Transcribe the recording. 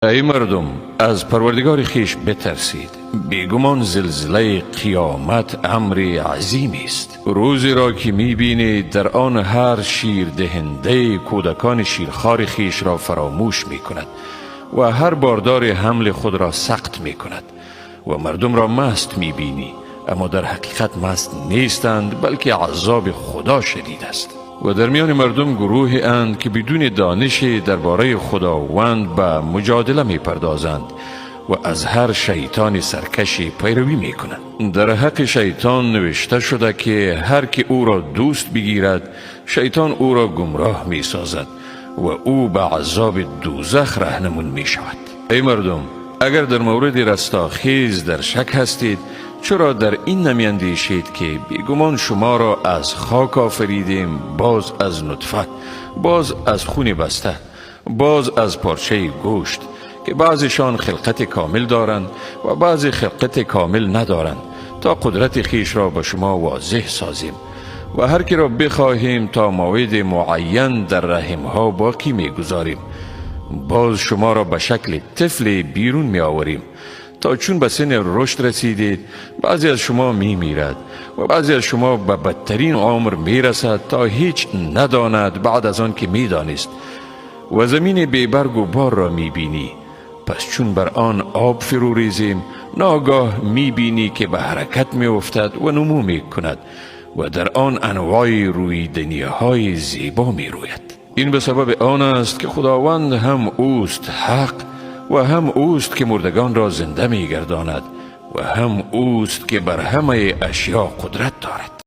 ای مردم، از پروردگار خیش بترسید. بیگمان زلزله قیامت امر عظیمی است. روزی را که میبینید در آن هر شیر دهنده کودکان شیرخوار خیش را فراموش میکند و هر باردار حمل خود را سقط میکند و مردم را مست میبینی، اما در حقیقت مست نیستند، بلکه عذاب خدا شدید است. و در میان مردم گروهی اند که بدون دانش درباره خداوند به مجادله می پردازند و از هر شیطان سرکشی پیروی می کنند. در حق شیطان نوشته شده که هر که او را دوست بگیرد، شیطان او را گمراه می سازد و او به عذاب دوزخ رهنمون می شود. ای مردم، اگر در مورد رستاخیز در شک هستید، چرا در این نمیاندیشید که بیگمان شما را از خاک آفریدیم، باز از نطفه، باز از خون بسته، باز از پارچه گوشت، که بعضشان خلقت کامل دارند و بعض خلقت کامل ندارند، تا قدرت خیش را به شما واضح سازیم و هر کی را بخواهیم تا موعد معین در رحمها باقی میگذاریم. باز شما را به شکل طفل بیرون می آوریم، تا چون به سن رشد رسیدید بعضی از شما می میرد و بعضی از شما به بدترین عمر می رسد تا هیچ نداند بعد از آن که می دانست. و زمین بیبرگ و بار را می بینی، پس چون بر آن آب فرو ریزیم ناگاه می بینی که به حرکت می افتد و نمو می کند و در آن انواع رویدنی های زیبا می روید. این به سبب آن است که خداوند هم اوست حق و هم اوست که مردگان را زنده می گرداند و هم اوست که بر همه اشیا قدرت دارد.